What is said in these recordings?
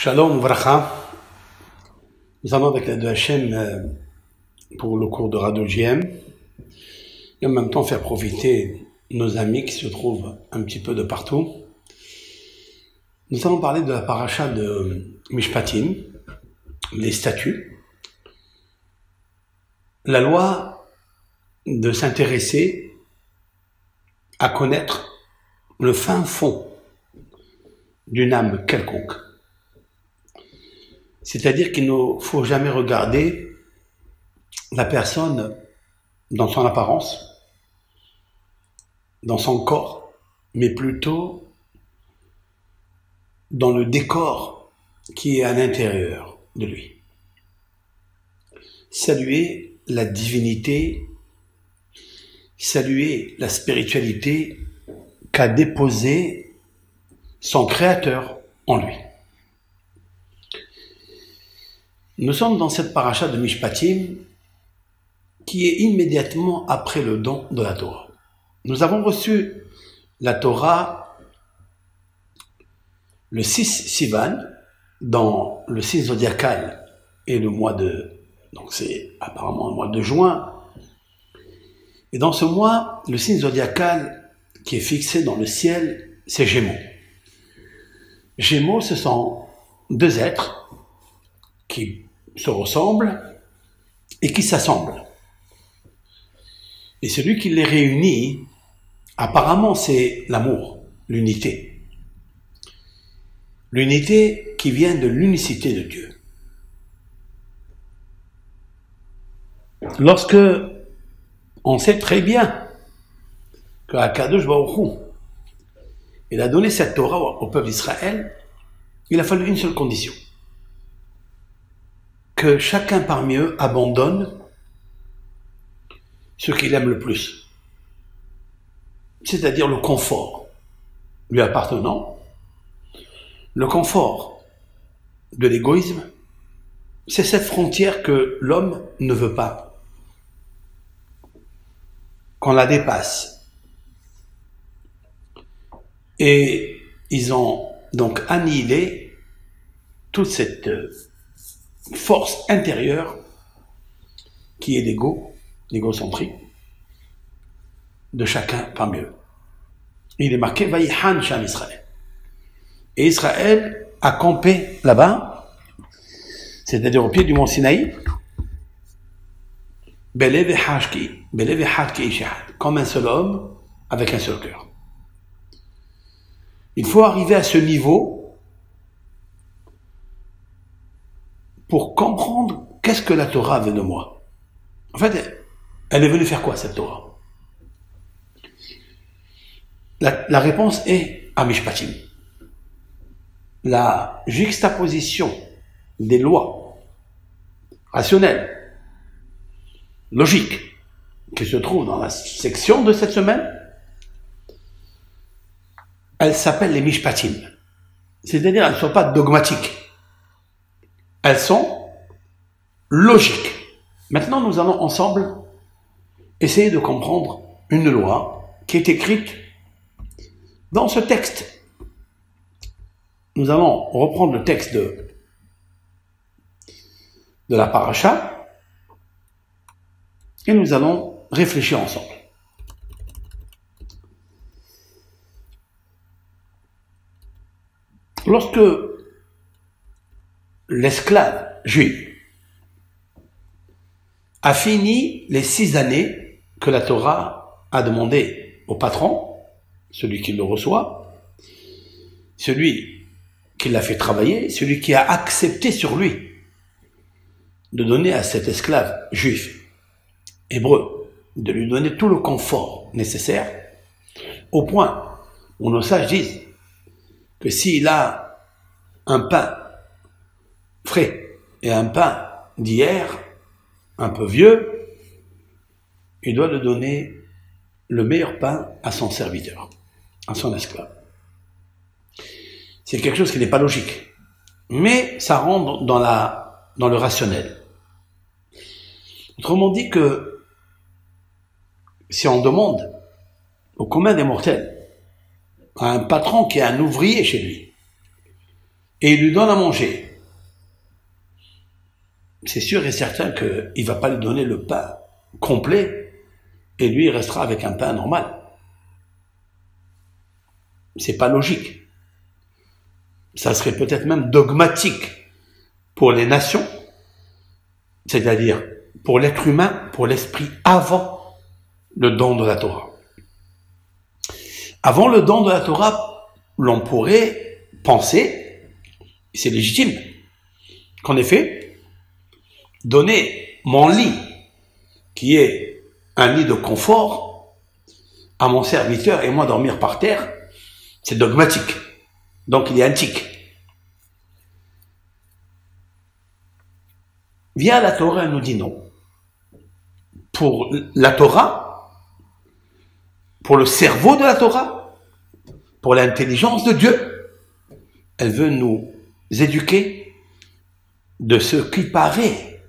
Shalom Vracha. Nous allons avec l'aide de Hachem pour le cours de Radio JM et en même temps faire profiter nos amis qui se trouvent un petit peu de partout. Nous allons parler de la paracha de Mishpatim, les statuts, la loi de s'intéresser à connaître le fin fond d'une âme quelconque. C'est-à-dire qu'il ne faut jamais regarder la personne dans son apparence, dans son corps, mais plutôt dans le décor qui est à l'intérieur de lui. Saluer la divinité, saluer la spiritualité qu'a déposé son Créateur en lui. Nous sommes dans cette paracha de Mishpatim qui est immédiatement après le don de la Torah. Nous avons reçu la Torah le 6 Sivan dans le signe zodiacal et le mois de... donc c'est apparemment le mois de juin. Et dans ce mois, le signe zodiacal qui est fixé dans le ciel, c'est Gémeaux. Gémeaux, ce sont deux êtres qui se ressemblent et qui s'assemblent. Et celui qui les réunit, apparemment, c'est l'amour, l'unité. L'unité qui vient de l'unicité de Dieu. Lorsque on sait très bien que Akadosh Baruch Hu, il a donné cette Torah au peuple d'Israël, il a fallu une seule condition. Que chacun parmi eux abandonne ce qu'il aime le plus. C'est-à-dire le confort lui appartenant, le confort de l'égoïsme, c'est cette frontière que l'homme ne veut pas. Qu'on la dépasse. Et ils ont donc annihilé toute cette force intérieure qui est l'égocentrie de chacun parmi eux. Il est marqué Vayihan Sham Israël. Et Israël a campé là-bas, c'est-à-dire au pied du mont Sinaï, comme un seul homme avec un seul cœur. Il faut arriver à ce niveau pour comprendre qu'est-ce que la Torah veut de moi. En fait, elle est venue faire quoi, cette Torah? La réponse est à Mishpatim. La juxtaposition des lois rationnelles, logiques, qui se trouvent dans la section de cette semaine, elles s'appellent les Mishpatim. C'est-à-dire, elles ne sont pas dogmatiques. Elles sont logiques. Maintenant, nous allons ensemble essayer de comprendre une loi qui est écrite dans ce texte. Nous allons reprendre le texte de la paracha et nous allons réfléchir ensemble. Lorsque l'esclave juif a fini les 6 années que la Torah a demandé au patron, celui qui le reçoit, celui qui l'a fait travailler, celui qui a accepté sur lui de donner à cet esclave juif, hébreu, de lui donner tout le confort nécessaire, au point où nos sages disent que s'il a un pain frais et un pain d'hier, un peu vieux, il doit le donner le meilleur pain à son serviteur, à son esclave. C'est quelque chose qui n'est pas logique, mais ça rentre dans le rationnel. Autrement dit que si on demande au commun des mortels à un patron qui est un ouvrier chez lui, et il lui donne à manger, c'est sûr et certain qu'il ne va pas lui donner le pain complet et lui il restera avec un pain normal. C'est pas logique. Ça serait peut-être même dogmatique pour les nations, c'est-à-dire pour l'être humain, pour l'esprit, avant le don de la Torah. Avant le don de la Torah, l'on pourrait penser, c'est légitime, qu'en effet, donner mon lit, qui est un lit de confort, à mon serviteur et moi dormir par terre, c'est dogmatique. Donc il est antique. Via la Torah, elle nous dit non. Pour la Torah, pour le cerveau de la Torah, pour l'intelligence de Dieu, elle veut nous éduquer de ce qui paraît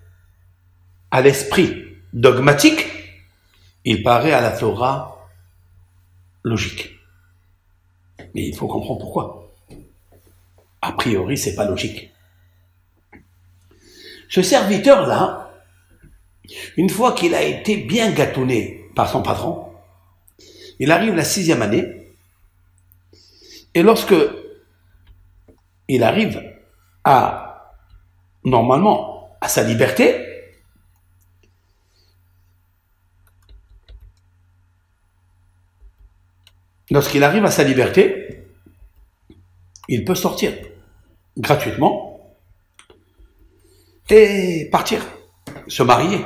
à l'esprit dogmatique, il paraît à la Torah logique. Mais il faut comprendre pourquoi. A priori, c'est pas logique. Ce serviteur-là, une fois qu'il a été bien gâtonné par son patron, il arrive la 6e année, et lorsque il arrive normalement, à sa liberté, lorsqu'il arrive à sa liberté, il peut sortir gratuitement et partir, se marier.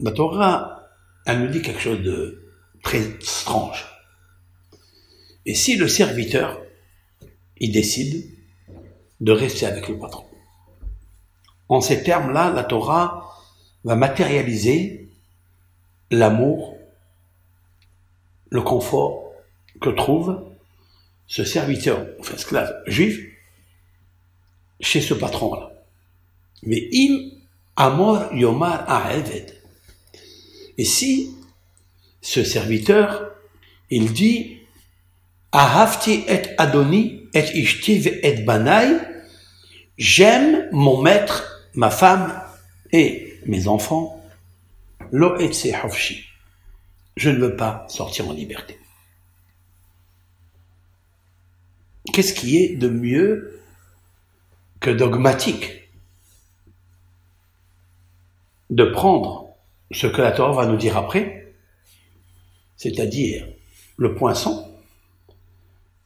La Torah, elle nous dit quelque chose de très étrange. Et si le serviteur, il décide de rester avec le patron. En ces termes-là, la Torah va matérialiser l'amour, le confort que trouve ce serviteur, enfin esclave juif, chez ce patron-là. Mais im amor yomar ha'eved. Et si ce serviteur, il dit ahavti et adoni et ishti et banai, j'aime mon maître, ma femme et mes enfants, lo etse hofshi. Je ne veux pas sortir en liberté. Qu'est-ce qui est de mieux que dogmatique de prendre ce que la Torah va nous dire après, c'est-à-dire le poinçon,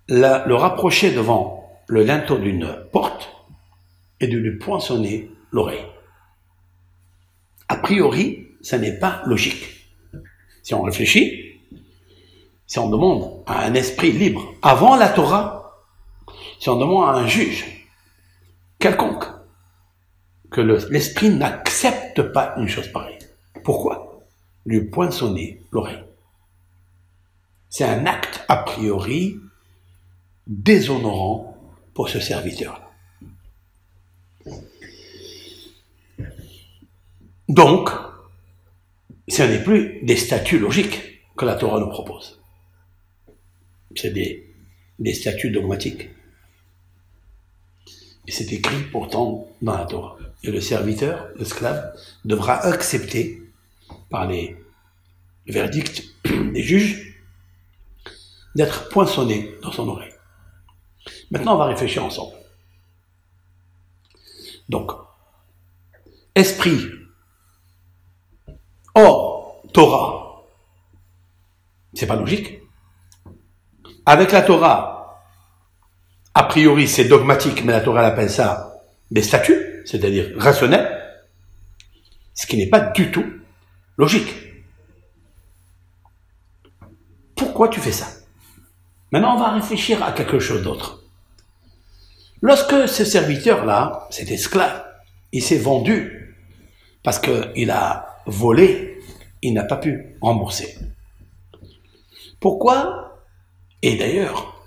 le rapprocher devant le linteau d'une porte et de lui poinçonner l'oreille. A priori, ça n'est pas logique. Si on réfléchit, si on demande à un esprit libre avant la Torah, si on demande à un juge quelconque que l'esprit n'accepte pas une chose pareille. Pourquoi? Lui poinçonner l'oreille. C'est un acte a priori déshonorant pour ce serviteur-là. Donc, ce n'est plus des statuts logiques que la Torah nous propose. C'est des statuts dogmatiques. Et c'est écrit pourtant dans la Torah. Et le serviteur, l'esclave, devra accepter par les verdicts des juges d'être poinçonné dans son oreille. Maintenant, on va réfléchir ensemble. Donc, esprit, hors Torah, c'est pas logique. Avec la Torah, a priori, c'est dogmatique, mais la Torah appelle ça des statuts, c'est-à-dire rationnels, ce qui n'est pas du tout logique. Pourquoi tu fais ça? Maintenant, on va réfléchir à quelque chose d'autre. Lorsque ce serviteur-là, cet esclave, il s'est vendu parce qu'il a volé, il n'a pas pu rembourser. Pourquoi? Et d'ailleurs,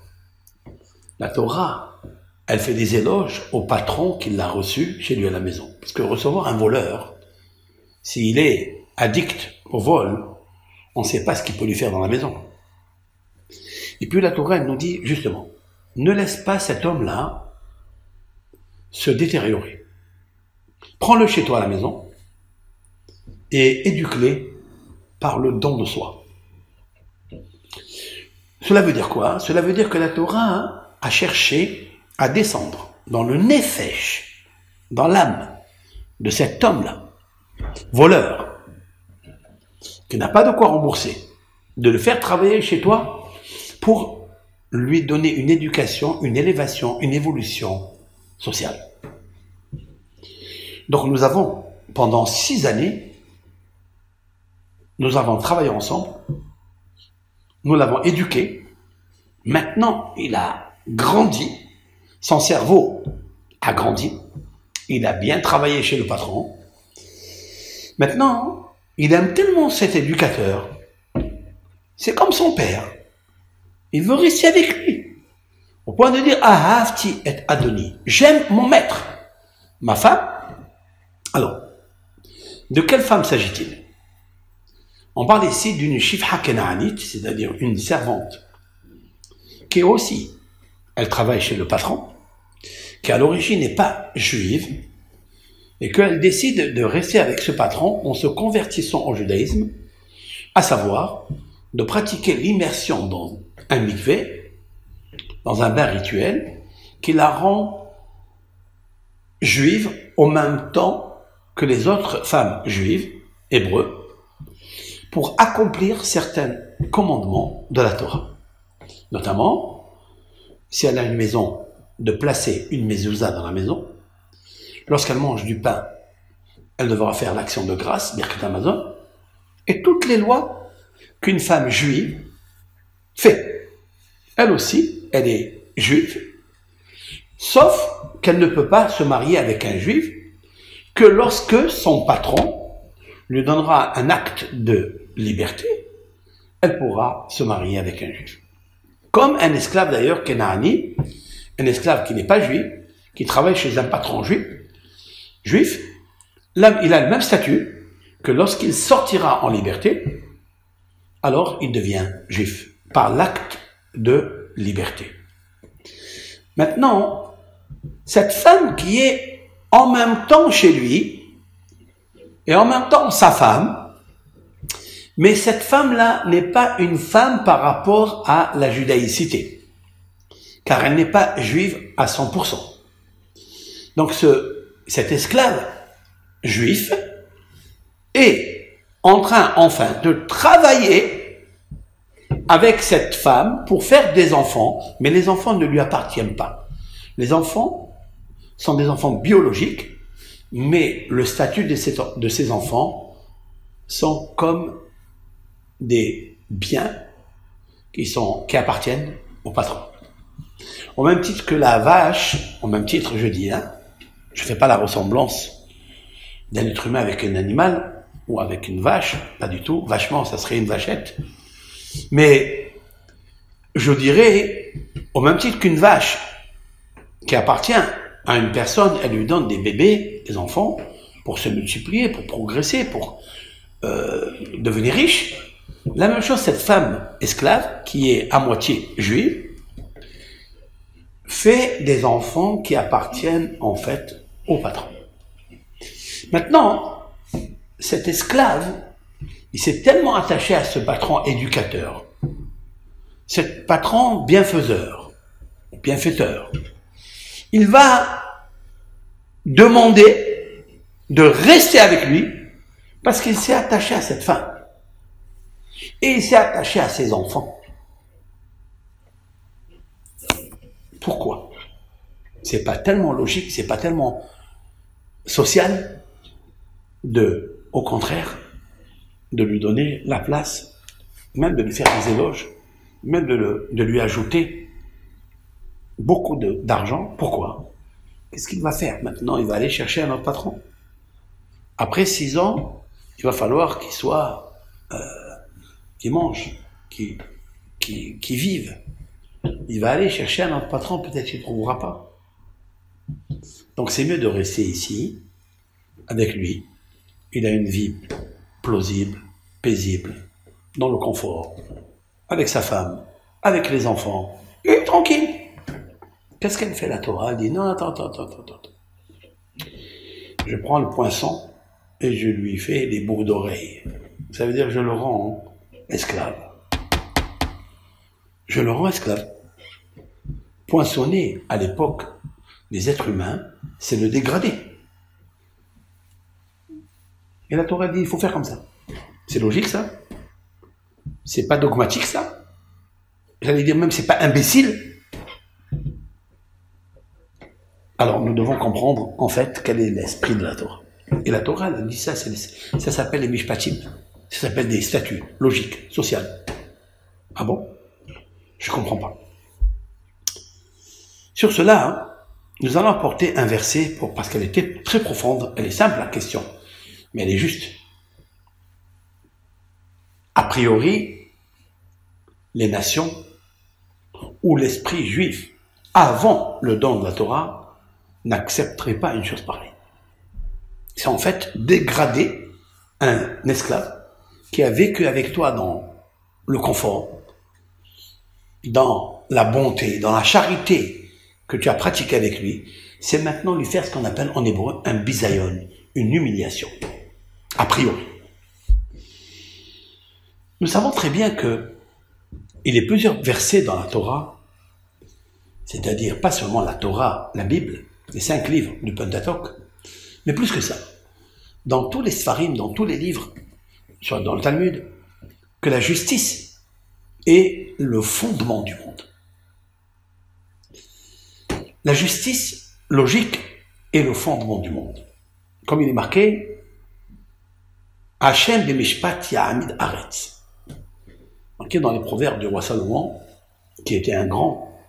la Torah, elle fait des éloges au patron qui l'a reçu chez lui à la maison. Parce que recevoir un voleur, s'il est addict au vol, on ne sait pas ce qu'il peut lui faire dans la maison. Et puis la Torah, elle nous dit, justement, ne laisse pas cet homme-là se détériorer. Prends-le chez toi à la maison et éduque-le par le don de soi. Cela veut dire quoi? Cela veut dire que la Torah a cherché à descendre dans le nefesh, dans l'âme de cet homme-là, voleur, qui n'a pas de quoi rembourser, de le faire travailler chez toi pour lui donner une éducation, une élévation, une évolution sociale. Donc nous avons, pendant 6 années, nous avons travaillé ensemble, nous l'avons éduqué, maintenant il a grandi, son cerveau a grandi, il a bien travaillé chez le patron. Maintenant, il aime tellement cet éducateur, c'est comme son père, il veut rester avec lui, au point de dire « Ahavti et Adoni », j'aime mon maître, ma femme. Alors, de quelle femme s'agit-il? On parle ici d'une shifha kenaanite, c'est-à-dire une servante, qui aussi, elle travaille chez le patron, qui à l'origine n'est pas juive, et qu'elle décide de rester avec ce patron en se convertissant au judaïsme, à savoir de pratiquer l'immersion dans un mikvé, dans un bain rituel, qui la rend juive au même temps que les autres femmes juives, hébreux, pour accomplir certains commandements de la Torah. Notamment, si elle a une maison, de placer une mezouza dans la maison. Lorsqu'elle mange du pain, elle devra faire l'action de grâce, Birkat Hamazon, et toutes les lois qu'une femme juive fait. Elle aussi, elle est juive, sauf qu'elle ne peut pas se marier avec un juif que lorsque son patron lui donnera un acte de liberté, elle pourra se marier avec un juif. Comme un esclave d'ailleurs, Kenaani, un esclave qui n'est pas juif, qui travaille chez un patron juif, là, il a le même statut que lorsqu'il sortira en liberté, alors il devient juif, par l'acte de liberté. Maintenant, cette femme qui est en même temps chez lui, et en même temps sa femme, mais cette femme-là n'est pas une femme par rapport à la judaïcité, car elle n'est pas juive à 100%. Donc cet esclave juif est en train enfin de travailler avec cette femme pour faire des enfants, mais les enfants ne lui appartiennent pas. Les enfants sont des enfants biologiques, mais le statut de ces enfants sont comme des biens qui appartiennent au patron. Au même titre que la vache, au même titre je dis, je ne fais pas la ressemblance d'un être humain avec un animal ou avec une vache, pas du tout, vachement ça serait une vachette, mais je dirais, au même titre qu'une vache qui appartient à une personne, elle lui donne des bébés, des enfants, pour se multiplier, pour progresser, pour devenir riche. La même chose, cette femme esclave, qui est à moitié juive, fait des enfants qui appartiennent en fait au patron. Maintenant, cet esclave, il s'est tellement attaché à ce patron éducateur, ce patron bienfaiseur, bienfaiteur, il va demander de rester avec lui parce qu'il s'est attaché à cette femme et il s'est attaché à ses enfants. Pourquoi? C'est pas tellement logique, c'est pas tellement social au contraire, de lui donner la place, même de lui faire des éloges, même de lui ajouter beaucoup d'argent. Pourquoi? Qu'est-ce qu'il va faire? Maintenant, il va aller chercher un autre patron. Après 6 ans, il va falloir qu'il soit, qu'il mange, qu'il vive. Il va aller chercher un autre patron, peut-être qu'il ne trouvera pas. Donc c'est mieux de rester ici, avec lui. Il a une vie plausible, paisible, dans le confort, avec sa femme, avec les enfants, et tranquille. Qu'est-ce qu'elle fait la Torah? Elle dit non, attends. Je prends le poinçon et je lui fais des boucles d'oreilles. Ça veut dire que je le rends esclave. Je le rends esclave. Poinçonner à l'époque des êtres humains, c'est le dégrader. Et la Torah dit il faut faire comme ça. C'est logique ça? C'est pas dogmatique ça? J'allais dire même c'est pas imbécile. Alors nous devons comprendre en fait quel est l'esprit de la Torah. Et la Torah elle dit ça, ça s'appelle les mishpatim. Ça s'appelle des statuts logiques, sociales. Ah bon? Je comprends pas. Sur cela, nous allons apporter un verset parce qu'elle était très profonde. Elle est simple la question, mais elle est juste. A priori, les nations ou l'esprit juif avant le don de la Torah n'accepteraient pas une chose pareille. C'est en fait dégrader un esclave qui a vécu avec toi dans le confort, dans la bonté, dans la charité que tu as pratiquée avec lui, c'est maintenant lui faire ce qu'on appelle en hébreu un bisayon, une humiliation, a priori. Nous savons très bien que il y a plusieurs versets dans la Torah, c'est-à-dire pas seulement la Torah, la Bible, les 5 livres du Pentateuch, mais plus que ça. Dans tous les Sfarim, dans tous les livres, dans le Talmud, que la justice est le fondement du monde. La justice logique est le fondement du monde. Comme il est marqué, Hachem b'mishpat ya'amid haaretz. Marqué dans les proverbes du roi Salomon, qui était un grand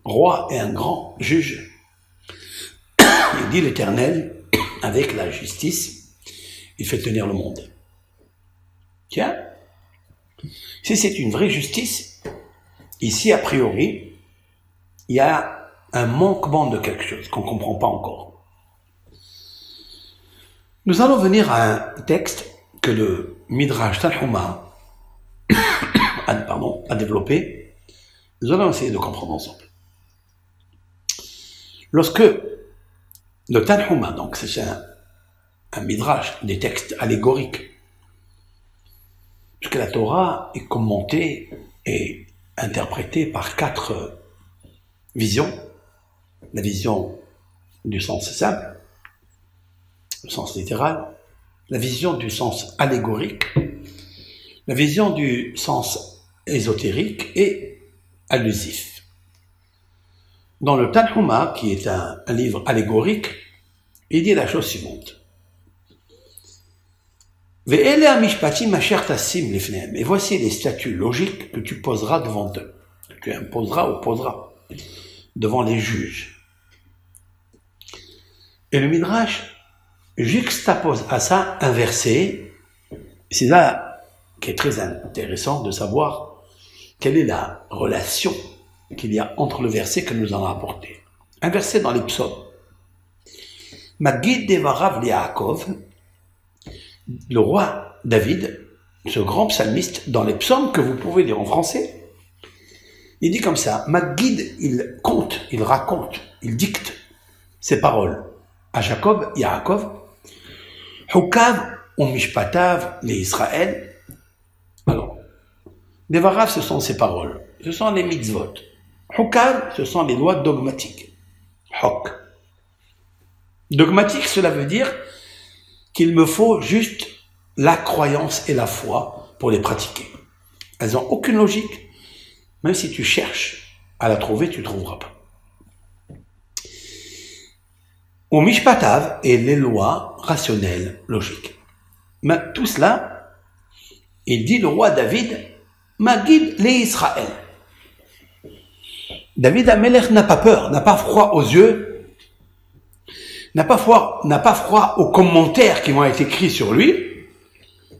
roi et un grand juge. Il dit l'Éternel, avec la justice, il fait tenir le monde. Tiens, si c'est une vraie justice, ici, a priori, il y a un manquement de quelque chose qu'on ne comprend pas encore. Nous allons venir à un texte que le Midrash Tanhuma a développé. Nous allons essayer de comprendre ensemble. Lorsque le Tanhuma, donc c'est un Midrash, des textes allégoriques, puisque la Torah est commentée et interprétée par 4 visions. La vision du sens simple, le sens littéral, la vision du sens allégorique, la vision du sens ésotérique et allusif. Dans le Tanhuma, qui est un livre allégorique, il dit la chose suivante. Et voici les statuts logiques que tu poseras devant eux, que tu imposeras ou poseras devant les juges. Et le Midrash juxtapose à ça un verset. C'est là qui est très intéressant de savoir quelle est la relation qu'il y a entre le verset que nous allons apporter. Un verset dans les psaumes. Magid devarav li'Yaakov, le roi David, ce grand psalmiste, dans les psaumes que vous pouvez lire en français, il dit comme ça, Magid, il compte, il raconte, il dicte ses paroles à Jacob, Yaakov, Hukav ou Mishpatav, les Israël. Alors, Devarav, ce sont ses paroles, ce sont les mitzvot. Hukav, ce sont les lois dogmatiques. Hok. Dogmatique, cela veut dire qu'il me faut juste la croyance et la foi pour les pratiquer. Elles n'ont aucune logique. Même si tu cherches à la trouver, tu ne trouveras pas. Au Mishpatav et les lois rationnelles, logiques. Mais tout cela, il dit le roi David, Magid les Israël. David Amelech n'a pas peur, n'a pas froid aux yeux, n'a pas froid aux commentaires qui vont être écrits sur lui.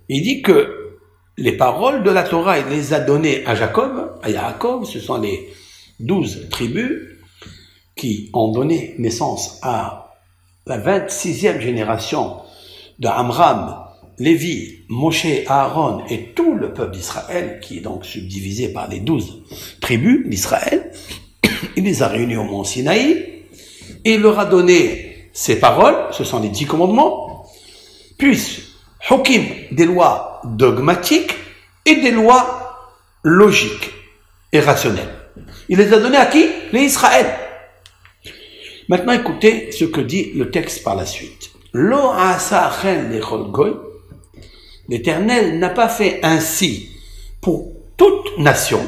Il dit que les paroles de la Torah, il les a données à Jacob, à Yaakov, ce sont les 12 tribus qui ont donné naissance à la 26e génération de Amram, Lévi, Moshe, Aaron et tout le peuple d'Israël, qui est donc subdivisé par les 12 tribus d'Israël. il les a réunis au mont Sinaï, et il leur a donné ces paroles, ce sont les 10 commandements, puis hukim, des lois dogmatiques et des lois logiques et rationnelles. Il les a données à qui? Les Israël. Maintenant, écoutez ce que dit le texte par la suite. Lo asa achen lechol goy, l'Éternel n'a pas fait ainsi pour toute nation,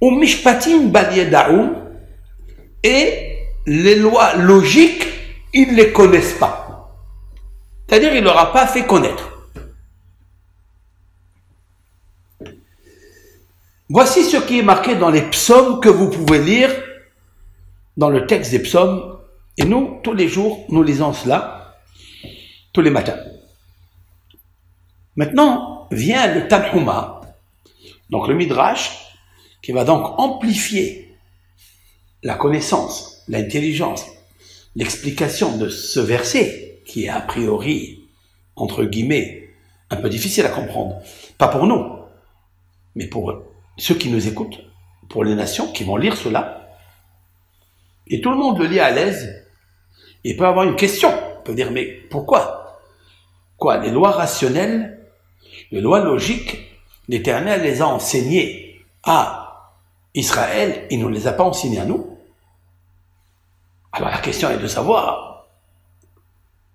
ou mishpatim bal yeda'u, et les lois logiques, ils ne les connaissent pas. C'est-à-dire, il ne leur a pas fait connaître. Voici ce qui est marqué dans les psaumes que vous pouvez lire dans le texte des psaumes. Et nous, tous les jours, nous lisons cela, tous les matins. Maintenant, vient le Tanhuma, donc le Midrash, qui va donc amplifier la connaissance, l'intelligence, l'explication de ce verset, qui est a priori, entre guillemets, un peu difficile à comprendre. Pas pour nous, mais pour ceux qui nous écoutent, pour les nations qui vont lire cela. Et tout le monde le lit à l'aise. Il peut avoir une question. Il peut dire, mais pourquoi? Quoi? Les lois rationnelles, les lois logiques, l'Éternel les a enseignées à Israël, il ne les a pas enseignées à nous. Alors la question est de savoir,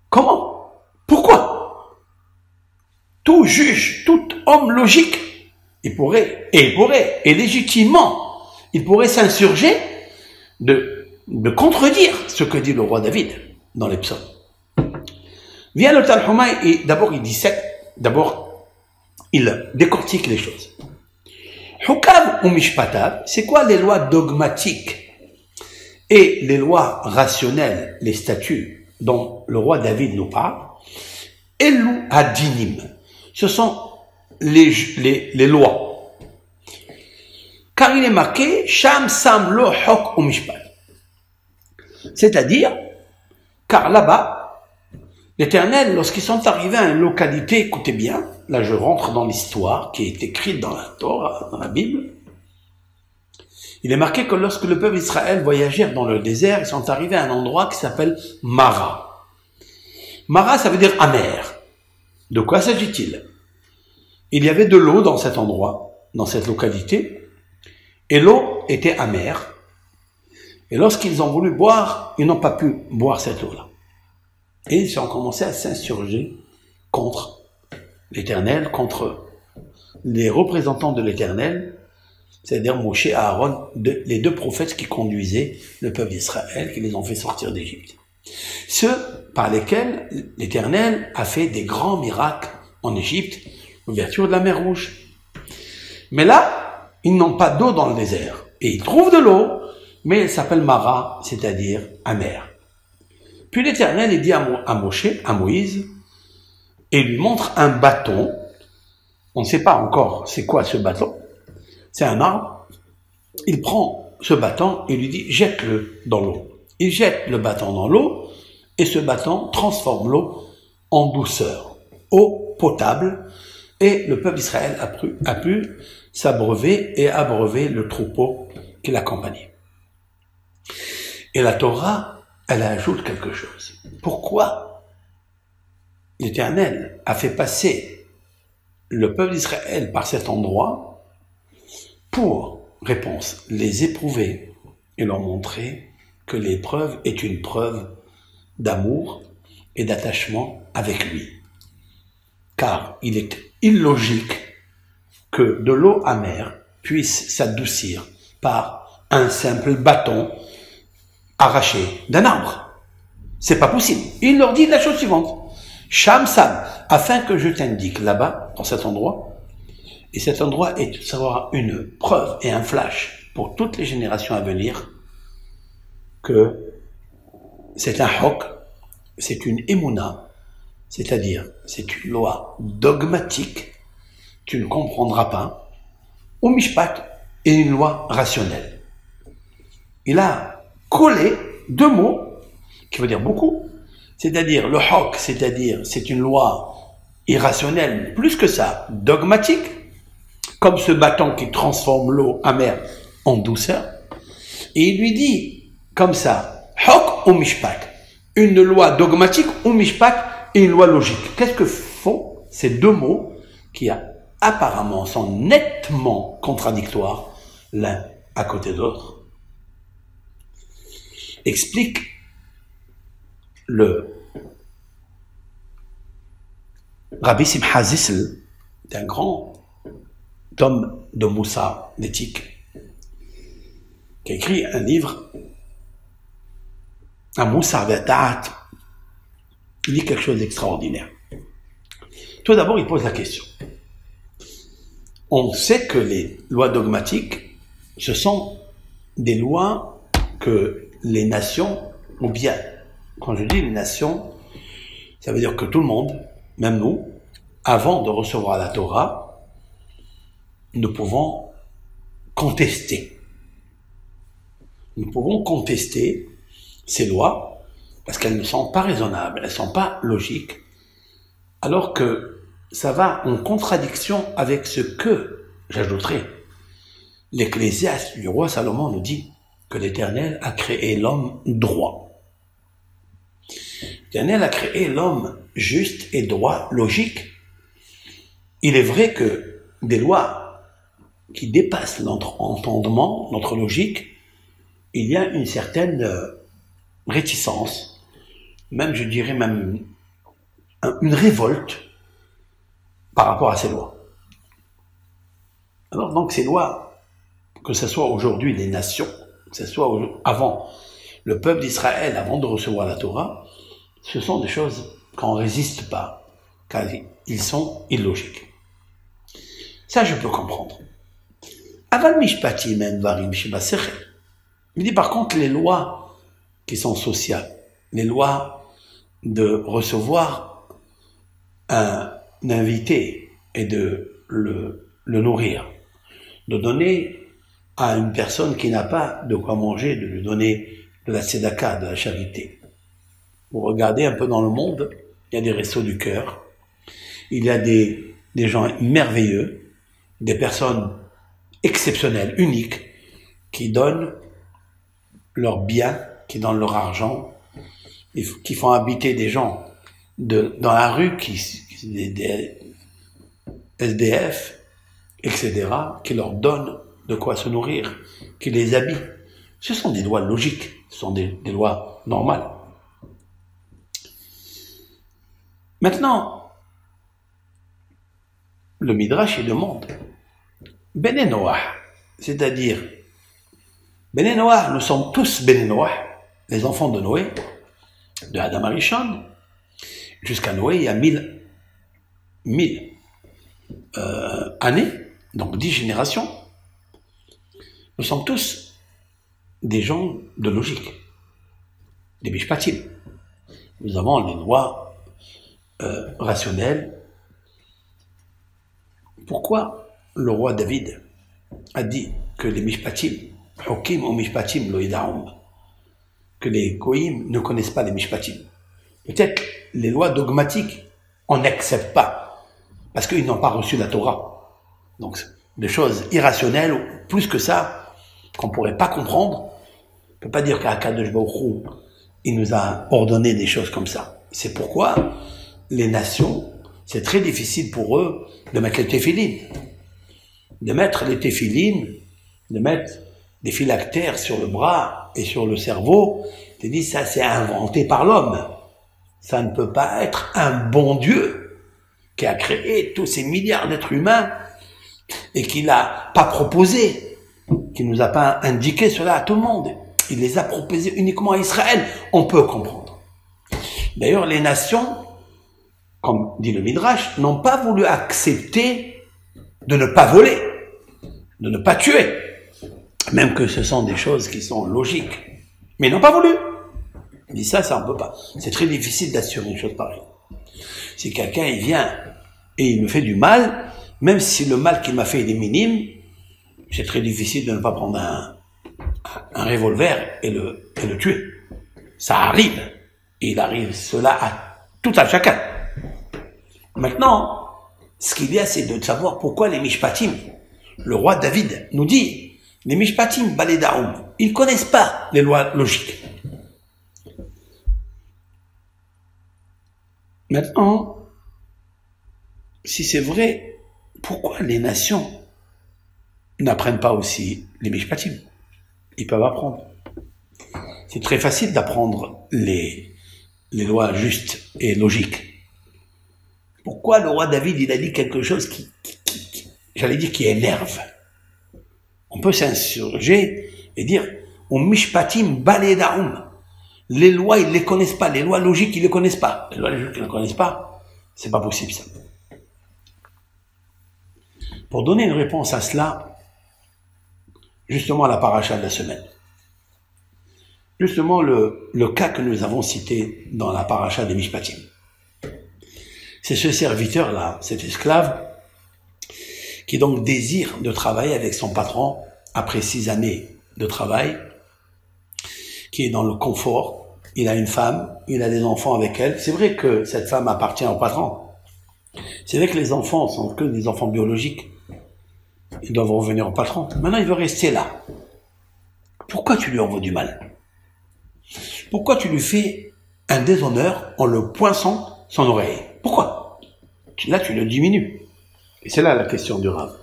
comment? Pourquoi? Tout juge, tout homme logique, il pourrait, et légitimement, il pourrait s'insurger de contredire ce que dit le roi David dans les psaumes. Vient le Tanhuma et d'abord il dissèque, d'abord il décortique les choses. Hukav ou mishpatav, c'est quoi les lois dogmatiques et les lois rationnelles, les statuts dont le roi David nous parle? Elou adinim, ce sont les lois. Car il est marqué Sham sam lo hok ou mishpat. C'est-à-dire, car là-bas, l'Éternel, lorsqu'ils sont arrivés à une localité, écoutez bien, là je rentre dans l'histoire qui est écrite dans la Torah, dans la Bible, il est marqué que lorsque le peuple d'Israël voyageait dans le désert, ils sont arrivés à un endroit qui s'appelle Mara. Mara, ça veut dire amer. De quoi s'agit-il? Il y avait de l'eau dans cet endroit, dans cette localité, et l'eau était amère. Et lorsqu'ils ont voulu boire, ils n'ont pas pu boire cette eau-là. Et ils ont commencé à s'insurger contre l'Éternel, contre les représentants de l'Éternel, c'est-à-dire Moshe et Aaron, les 2 prophètes qui conduisaient le peuple d'Israël, qui les ont fait sortir d'Égypte. Ceux par lesquels l'Éternel a fait des grands miracles en Égypte, l'ouverture de la mer Rouge. Mais là, ils n'ont pas d'eau dans le désert. Et ils trouvent de l'eau, mais elle s'appelle Mara, c'est-à-dire amère. Puis l'Éternel, il dit à Moshe, à Moïse, et lui montre un bâton. On ne sait pas encore c'est quoi ce bâton. C'est un arbre. Il prend ce bâton et lui dit, jette-le dans l'eau. Il jette le bâton dans l'eau, et ce bâton transforme l'eau en douceur, eau potable, et le peuple d'Israël a pu s'abreuver et abreuver le troupeau qui l'accompagnait. Et la Torah, elle ajoute quelque chose. Pourquoi l'Éternel a fait passer le peuple d'Israël par cet endroit pour, réponse, les éprouver et leur montrer que l'épreuve est une preuve d'amour et d'attachement avec lui. Car il est illogique que de l'eau amère puisse s'adoucir par un simple bâton arraché d'un arbre. C'est pas possible. Il leur dit la chose suivante. Sham Sam, afin que je t'indique là-bas, dans cet endroit, et cet endroit est savoir une preuve et un flash pour toutes les générations à venir que c'est un hok, c'est une émouna, c'est-à-dire c'est une loi dogmatique, tu ne comprendras pas, ou mishpat est une loi rationnelle. Il a collé 2 mots qui veut dire beaucoup, c'est-à-dire le hok, c'est-à-dire c'est une loi irrationnelle, plus que ça, dogmatique, comme ce bâton qui transforme l'eau amère en douceur, Et il lui dit, comme ça, hok ou mishpat, une loi dogmatique ou mishpat et une loi logique. Qu'est-ce que font ces deux mots qui apparemment sont nettement contradictoires l'un à côté de l'autre? Explique le Rabbi Simcha Zissel, un grand homme de Moussa, d'éthique, qui a écrit un livre, un Moussa V'Da'at. Il dit quelque chose d'extraordinaire. Tout d'abord, il pose la question. On sait que les lois dogmatiques, ce sont des lois que les nations, ou bien, quand je dis les nations, ça veut dire que tout le monde, même nous, avant de recevoir la Torah, nous pouvons contester. Nous pouvons contester ces lois parce qu'elles ne sont pas raisonnables, elles ne sont pas logiques, alors que ça va en contradiction avec ce que, j'ajouterai, l'Ecclésiaste du roi Salomon nous dit que l'Éternel a créé l'homme droit. L'Éternel a créé l'homme juste et droit, logique. Il est vrai que des lois qui dépassent notre entendement, notre logique, il y a une certaine réticence, même je dirais même une révolte par rapport à ces lois. Alors donc ces lois, que ce soit aujourd'hui les nations, que ce soit avant le peuple d'Israël, avant de recevoir la Torah, ce sont des choses qu'on ne résiste pas, car ils sont illogiques. Ça, je peux comprendre. Aval mishpatim en varim shebasechel. Il dit par contre les lois qui sont sociales, les lois de recevoir un invité et de le nourrir, de donner à une personne qui n'a pas de quoi manger, de lui donner de la tzedaka, de la charité. Vous regardez un peu dans le monde, il y a des restos du cœur, il y a des gens merveilleux, des personnes exceptionnelles, uniques, qui donnent leurs biens, qui donnent leur argent, qui font habiter des gens dans la rue, des SDF, etc., qui leur donnent de quoi se nourrir, qui les habillent. Ce sont des lois logiques, ce sont des lois normales. Maintenant, le Midrash, il demande Bene Noach, c'est-à-dire Bene Noach, nous sommes tous Bene Noach, les enfants de Noé, de Adam Arishon, jusqu'à Noé, il y a 1000 années, donc 10 générations. Nous sommes tous des gens de logique, des mishpatim. Nous avons les lois rationnelles. Pourquoi le roi David a dit que les mishpatim, Hokim ou mishpatim lo yida'um, que les goïms ne connaissent pas les mishpatim? Peut-être les lois dogmatiques, on n'accepte pas, parce qu'ils n'ont pas reçu la Torah. Donc, des choses irrationnelles, ou plus que ça, qu'on ne pourrait pas comprendre. On ne peut pas dire qu'Akadosh Baruch Hu, il nous a ordonné des choses comme ça. C'est pourquoi les nations, c'est très difficile pour eux de mettre les téphilines. De mettre les téphilines, de mettre des phylactères sur le bras et sur le cerveau. Tu dis, ça c'est inventé par l'homme. Ça ne peut pas être un bon Dieu qui a créé tous ces milliards d'êtres humains et qui l'a pas proposé, qui nous a pas indiqué cela à tout le monde. Il les a proposés uniquement à Israël. On peut comprendre. D'ailleurs, les nations, comme dit le Midrash, n'ont pas voulu accepter de ne pas voler, de ne pas tuer, même que ce sont des choses qui sont logiques. Mais ils n'ont pas voulu. Il dit ça on peut pas. C'est très difficile d'assurer une chose pareille. Si quelqu'un il vient et il me fait du mal, même si le mal qu'il m'a fait est minime, c'est très difficile de ne pas prendre un revolver et le tuer. Ça arrive. Et il arrive cela à tout à chacun. Maintenant, ce qu'il y a, c'est de savoir pourquoi les mishpatim, le roi David nous dit, les mishpatim baledaoum, Ils ne connaissent pas les lois logiques. Maintenant, si c'est vrai, pourquoi les nations n'apprennent pas aussi les Mishpatim? Ils peuvent apprendre. C'est très facile d'apprendre les lois justes et logiques. Pourquoi le roi David, il a dit quelque chose j'allais dire, qui énerve? On peut s'insurger et dire, on mishpatim baleda'um. Les lois, ils ne les connaissent pas. Les lois logiques, ils ne les connaissent pas. Les lois logiques, ils ne les connaissent pas. C'est pas possible, ça. Pour donner une réponse à cela, justement à la paracha de la semaine. Justement, le cas que nous avons cité dans la paracha des Mishpatim. C'est ce serviteur-là, cet esclave, qui donc désire de travailler avec son patron après 6 années de travail, qui est dans le confort. Il a une femme, il a des enfants avec elle. C'est vrai que cette femme appartient au patron. C'est vrai que les enfants sont que des enfants biologiques. Ils doivent revenir au patron. Maintenant, il veut rester là. Pourquoi tu lui envoies du mal? Pourquoi tu lui fais un déshonneur en le poinçant son oreille? Pourquoi? Là, tu le diminues. Et c'est là la question du Rav.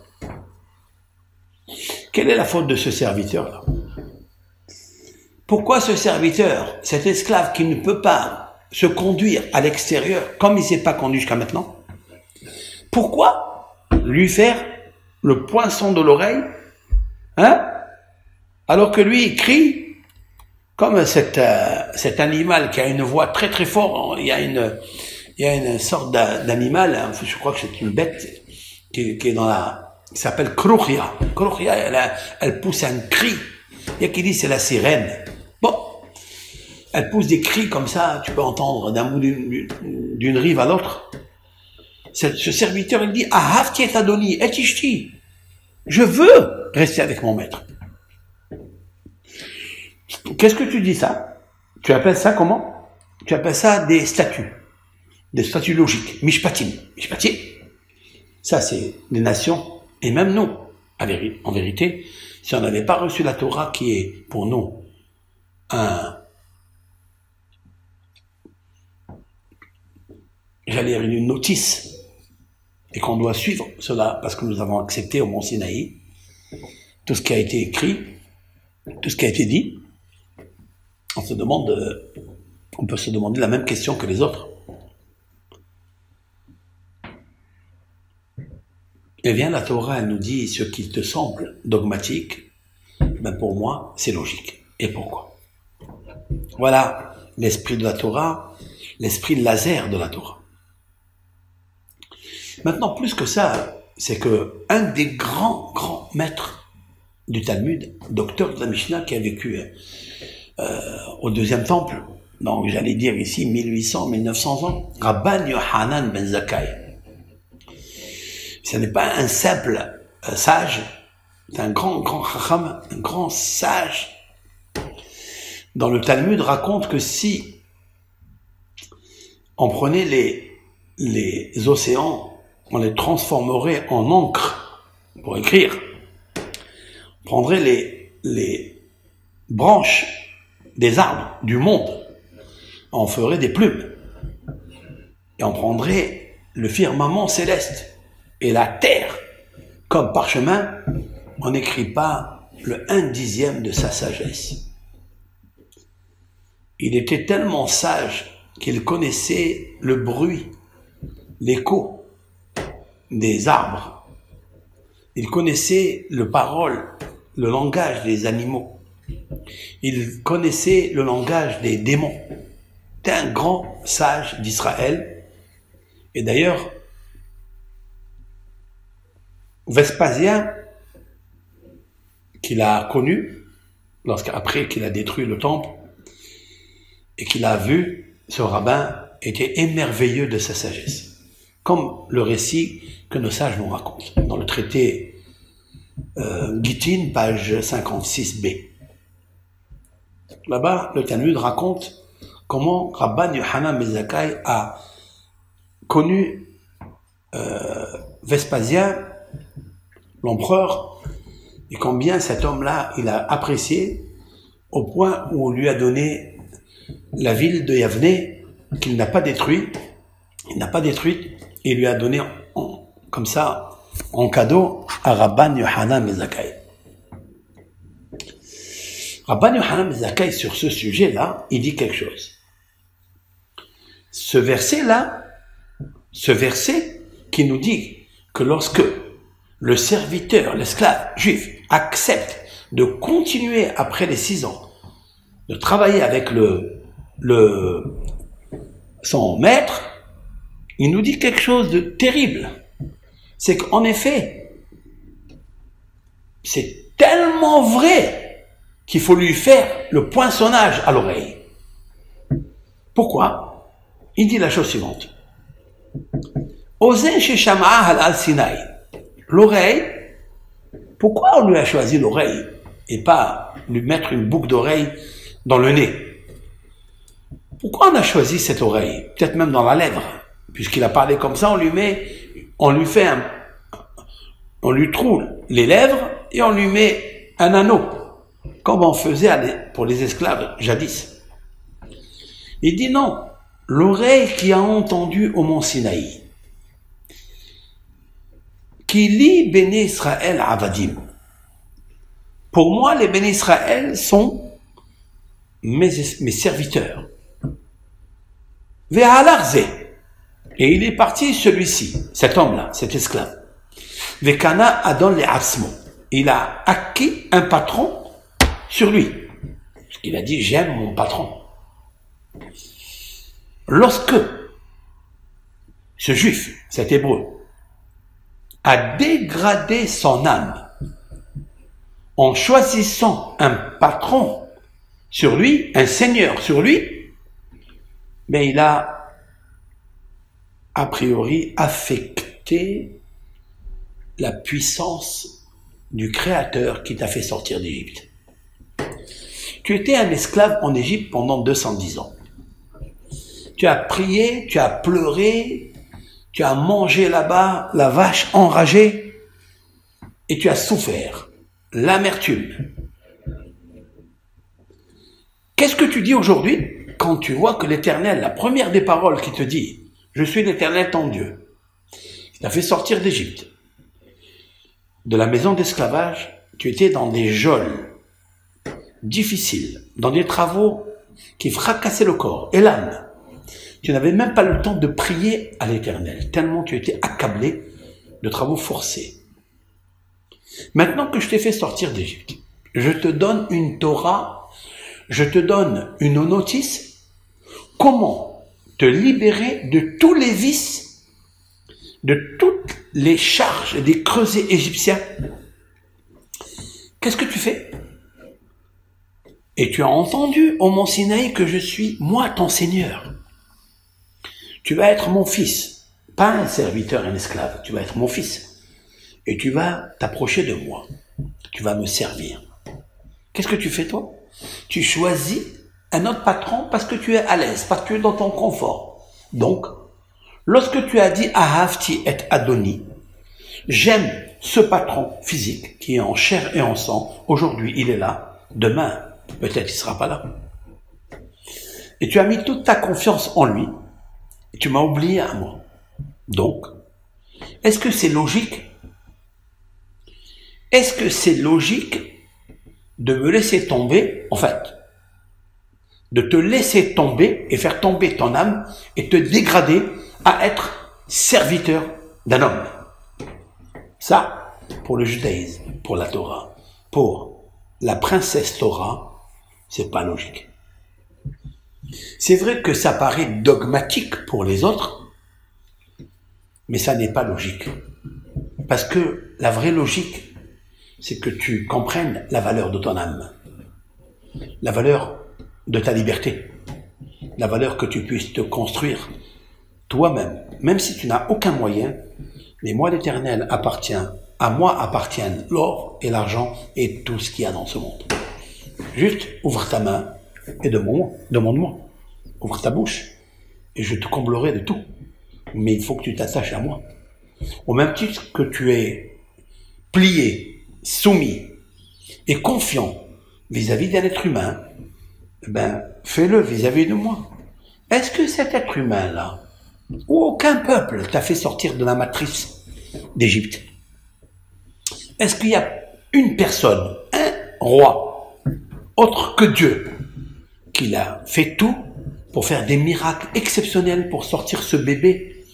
Quelle est la faute de ce serviteur-là? Pourquoi ce serviteur, cet esclave qui ne peut pas se conduire à l'extérieur, comme il ne s'est pas conduit jusqu'à maintenant, pourquoi lui faire le poinçon de l'oreille, hein? Alors que lui, il crie comme cet animal qui a une voix très très forte. Il y a une sorte d'animal, hein, je crois que c'est une bête qui est qui s'appelle Kruchia. Kruchia, elle pousse un cri. Il y a qui dit c'est la sirène. Bon, elle pousse des cris comme ça, tu peux entendre d'un bout d'une rive à l'autre. Ce serviteur, il dit Ahavti et Adoni, et Ishti. Je veux rester avec mon maître. Qu'est-ce que tu dis ça? Tu appelles ça comment? Tu appelles ça des statuts logiques, mishpatim. Mishpatim, ça c'est les nations, et même nous, en vérité, si on n'avait pas reçu la Torah qui est pour nous une notice, et qu'on doit suivre cela, parce que nous avons accepté au Mont Sinaï tout ce qui a été écrit, tout ce qui a été dit, on peut se demander la même question que les autres. Eh bien, la Torah, elle nous dit ce qui te semble dogmatique, ben pour moi, c'est logique. Et pourquoi? Voilà l'esprit de la Torah, l'esprit laser de la Torah. Maintenant, plus que ça, c'est que un des grands maîtres du Talmud, docteur de la Mishnah, qui a vécu au deuxième temple, donc j'allais dire ici 1800-1900 ans, Rabban Yohanan ben Zakkai. Ce n'est pas un simple sage, c'est un grand chacham, un grand sage. Dans le Talmud raconte que si on prenait les océans, on les transformerait en encre pour écrire, on prendrait les branches des arbres du monde, on ferait des plumes, et on prendrait le firmament céleste et la terre comme parchemin, on n'écrit pas le 1/10 de sa sagesse. Il était tellement sage qu'il connaissait le bruit, l'écho des arbres. Il connaissait le parole, le langage des animaux. Il connaissait le langage des démons. C'était un grand sage d'Israël. Et d'ailleurs, Vespasien, qu'il a connu, après qu'il a détruit le temple, et qu'il a vu, ce rabbin était émerveilleux de sa sagesse. Comme le récit que nos sages nous racontent, dans le traité Gittin, page 56b. Là-bas, le Talmud raconte comment Rabban Yohanan ben Zakkai a connu Vespasien, l'empereur, et combien cet homme-là, il a apprécié au point où on lui a donné la ville de Yavne, qu'il n'a pas détruite. Il n'a pas détruite, et il lui a donné comme ça, en cadeau, à Rabban Yohanan ben Zakkai. Rabban Yohanan ben Zakkai, sur ce sujet-là, il dit quelque chose. Ce verset-là, ce verset qui nous dit que lorsque le serviteur, l'esclave juif, accepte de continuer après les 6 ans, de travailler avec son maître, il nous dit quelque chose de terrible. C'est qu'en effet, c'est tellement vrai qu'il faut lui faire le poinçonnage à l'oreille. Pourquoi? Il dit la chose suivante. Ozen chez Shama'a al Sinaï. L'oreille, pourquoi on lui a choisi l'oreille et pas lui mettre une boucle d'oreille dans le nez? Pourquoi on a choisi cette oreille? Peut-être même dans la lèvre. Puisqu'il a parlé comme ça, on lui trouve les lèvres et on lui met un anneau, comme on faisait pour les esclaves jadis. Il dit non, l'oreille qui a entendu au mont Sinaï, qui lit Béné Israël Avadim. Pour moi, les Béné Israël sont mes serviteurs. Ve'alarze. Et il est parti, celui-ci, cet homme-là, cet esclave. Vekana adon le asmo. Il a acquis un patron sur lui. Il a dit, j'aime mon patron. Lorsque ce juif, cet hébreu, a dégradé son âme en choisissant un patron sur lui, un seigneur sur lui, mais il a a priori affecté la puissance du Créateur qui t'a fait sortir d'Égypte. Tu étais un esclave en Égypte pendant 210 ans. Tu as prié, tu as pleuré, tu as mangé là-bas la vache enragée et tu as souffert l'amertume. Qu'est-ce que tu dis aujourd'hui quand tu vois que l'Éternel, la première des paroles qui te dit « Je suis l'Éternel ton Dieu », qui t'a fait sortir d'Égypte, de la maison d'esclavage, tu étais dans des geôles difficiles, dans des travaux qui fracassaient le corps et l'âme. Tu n'avais même pas le temps de prier à l'Éternel, tellement tu étais accablé de travaux forcés. Maintenant que je t'ai fait sortir d'Égypte, je te donne une Torah, je te donne une notice, comment te libérer de tous les vices, de toutes les charges des creusets égyptiens. Qu'est-ce que tu fais? Et tu as entendu au mont Sinaï que je suis, moi, ton Seigneur. Tu vas être mon fils, pas un serviteur, un esclave, tu vas être mon fils. Et tu vas t'approcher de moi, tu vas me servir. Qu'est-ce que tu fais toi? Tu choisis un autre patron parce que tu es à l'aise, parce que tu es dans ton confort. Donc, lorsque tu as dit « Ahavti et Adoni », j'aime ce patron physique qui est en chair et en sang, aujourd'hui il est là, demain peut-être il ne sera pas là. Et tu as mis toute ta confiance en lui, et tu m'as oublié à moi. Donc, est-ce que c'est logique? Est-ce que c'est logique de me laisser tomber, en fait, de te laisser tomber et faire tomber ton âme et te dégrader à être serviteur d'un homme? Ça, pour le judaïsme, pour la Torah, pour la princesse Torah, c'est pas logique. C'est vrai que ça paraît dogmatique pour les autres, mais ça n'est pas logique. Parce que la vraie logique, c'est que tu comprennes la valeur de ton âme, la valeur de ta liberté, la valeur que tu puisses te construire toi-même, même si tu n'as aucun moyen. Mais moi, l'Éternel appartient, à moi appartiennent l'or et l'argent et tout ce qu'il y a dans ce monde. Juste ouvre ta main et demande-moi. Ouvre ta bouche et je te comblerai de tout. Mais il faut que tu t'attaches à moi. Au même titre que tu es plié, soumis et confiant vis-à-vis d'un être humain, eh ben, fais-le vis-à-vis de moi. Est-ce que cet être humain-là, ou aucun peuple t'a fait sortir de la matrice d'Égypte? Est-ce qu'il y a une personne, un roi, autre que Dieu, qui a fait tout pour faire des miracles exceptionnels pour sortir ce bébé,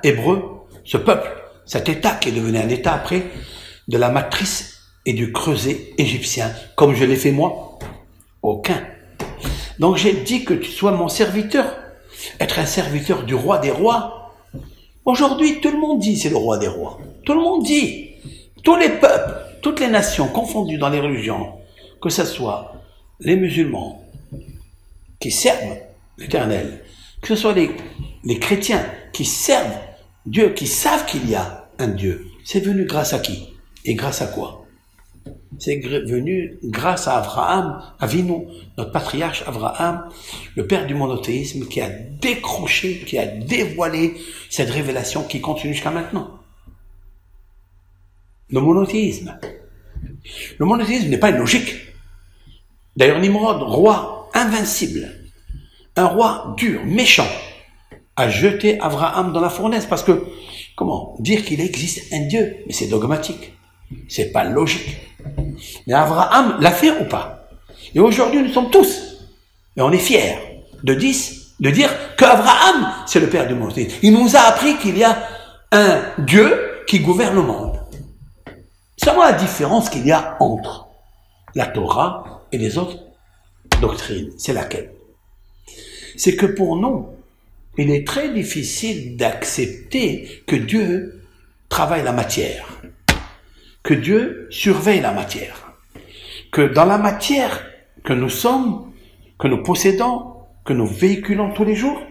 hébreu, ce peuple, cet État qui est devenu un État après, de la matrice et du creuset égyptien, comme je l'ai fait moi? Aucun. Donc j'ai dit que tu sois mon serviteur, être un serviteur du roi des rois. Aujourd'hui, tout le monde dit c'est le roi des rois. Tout le monde dit, tous les peuples, toutes les nations confondues dans les religions, que ce soit les musulmans qui servent l'Éternel, que ce soit les chrétiens qui servent Dieu, qui savent qu'il y a un Dieu, c'est venu grâce à qui? Et grâce à quoi? C'est venu grâce à Abraham, Avinu, notre patriarche Abraham, le père du monothéisme, qui a décroché, qui a dévoilé cette révélation qui continue jusqu'à maintenant. Le monothéisme. Le monothéisme n'est pas une logique. D'ailleurs, Nimrod, roi invincible, un roi dur, méchant, a jeté Abraham dans la fournaise parce que, comment dire qu'il existe un Dieu? Mais c'est dogmatique. C'est pas logique. Mais Abraham l'a fait ou pas? Et aujourd'hui, nous sommes tous, et on est fiers de dire qu'Abraham, c'est le père du monothéisme. Il nous a appris qu'il y a un Dieu qui gouverne le monde. C'est moi la différence qu'il y a entre la Torah et les autres doctrines. C'est laquelle? C'est que pour nous, il est très difficile d'accepter que Dieu travaille la matière, que Dieu surveille la matière, que dans la matière que nous sommes, que nous possédons, que nous véhiculons tous les jours,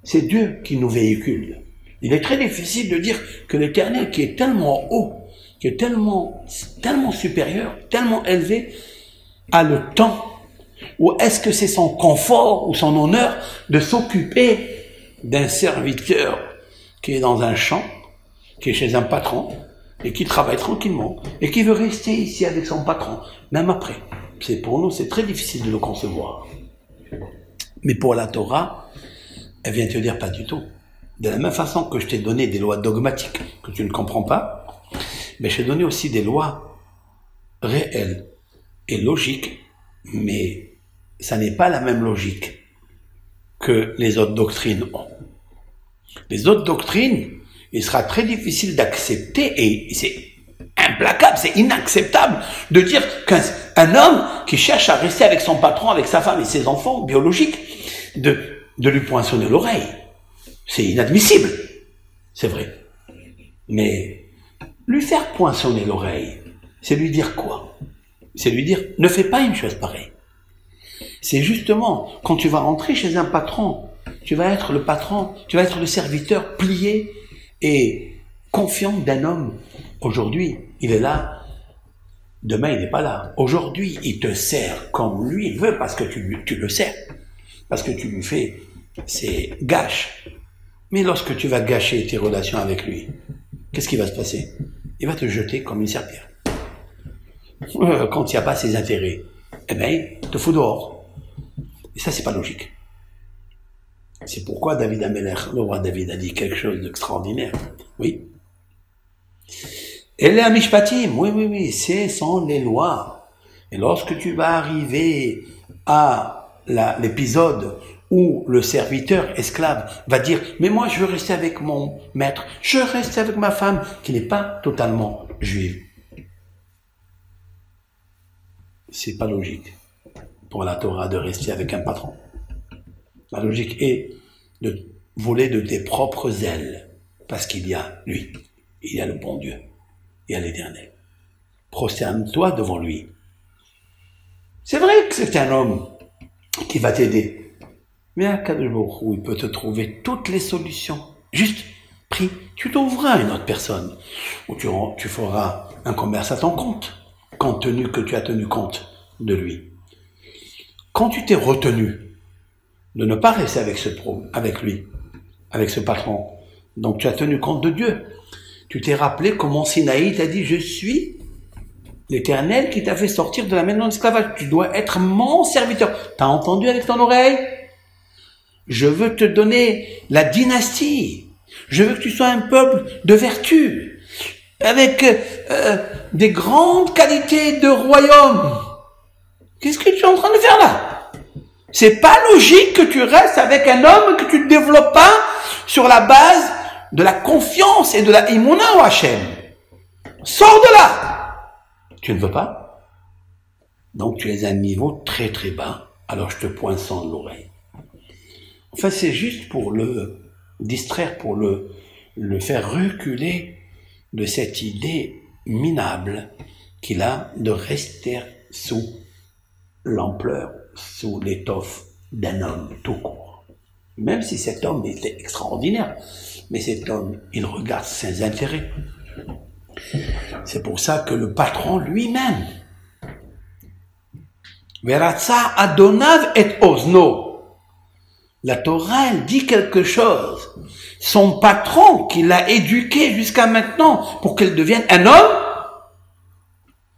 c'est Dieu qui nous véhicule. Il est très difficile de dire que l'Éternel, qui est tellement haut, qui est tellement supérieur, tellement élevé, a le temps, ou est-ce que c'est son confort ou son honneur de s'occuper d'un serviteur qui est dans un champ, qui est chez un patron, et qui travaille tranquillement, et qui veut rester ici avec son patron, même après. Pour nous, c'est très difficile de le concevoir. Mais pour la Torah, elle vient te dire pas du tout. De la même façon que je t'ai donné des lois dogmatiques que tu ne comprends pas, mais je t'ai donné aussi des lois réelles et logiques, mais ça n'est pas la même logique que les autres doctrines ont. Les autres doctrines, il sera très difficile d'accepter, et c'est implacable, c'est inacceptable de dire qu'un homme qui cherche à rester avec son patron, avec sa femme et ses enfants biologiques, de lui poinçonner l'oreille. C'est inadmissible, c'est vrai. Mais lui faire poinçonner l'oreille, c'est lui dire quoi? C'est lui dire, ne fais pas une chose pareille. C'est justement, quand tu vas rentrer chez un patron, tu vas être le patron, tu vas être le serviteur plié et confiant d'un homme. Aujourd'hui, il est là, demain, il n'est pas là. Aujourd'hui, il te sert comme lui veut parce que tu le sers, parce que tu lui fais ses gâches. Mais lorsque tu vas gâcher tes relations avec lui, qu'est-ce qui va se passer? Il va te jeter comme une serpillère. Quand il n'y a pas ses intérêts, eh bien, il te fout dehors. Et ça, c'est pas logique. C'est pourquoi David Ameler, le roi David, a dit quelque chose d'extraordinaire. Oui. Et les Amishpatim, oui, ce sont les lois. Et lorsque tu vas arriver à l'épisode où le serviteur esclave va dire « Mais moi, je veux rester avec mon maître, je reste avec ma femme, qui n'est pas totalement juive. » C'est pas logique pour la Torah de rester avec un patron. La logique est de voler de tes propres ailes, parce qu'il y a lui, il y a le bon Dieu, il y a l'Éternel. Prosterne-toi devant lui. C'est vrai que c'est un homme qui va t'aider. Mais à Kadosh Baruch Hu, il peut te trouver toutes les solutions. Juste, prie, tu t'ouvriras à une autre personne, ou tu feras un commerce à ton compte, compte tenu que tu as tenu compte de lui. Quand tu t'es retenu de ne pas rester avec lui, avec ce patron, donc tu as tenu compte de Dieu. Tu t'es rappelé comment Sinaï t'a dit « Je suis l'Éternel qui t'a fait sortir de la maison d'esclavage. Tu dois être mon serviteur. T'as entendu avec ton oreille? Je veux te donner la dynastie. Je veux que tu sois un peuple de vertu, avec des grandes qualités de royaume. Qu'est-ce que tu es en train de faire là? C'est pas logique que tu restes avec un homme que tu ne développes pas sur la base de la confiance et de la imuna au Hachem. Sors de là. Tu ne veux pas? Donc tu es à un niveau très très bas. Alors je te poinçonne l'oreille. Enfin, c'est juste pour le distraire, pour le faire reculer de cette idée minable qu'il a de rester sous l'ampleur, sous l'étoffe d'un homme tout court. Même si cet homme était extraordinaire, mais cet homme, il regarde ses intérêts. C'est pour ça que le patron lui-même, Veratza Adonav et Ozno, la Torah, elle dit quelque chose. Son patron, qui l'a éduqué jusqu'à maintenant pour qu'elle devienne un homme,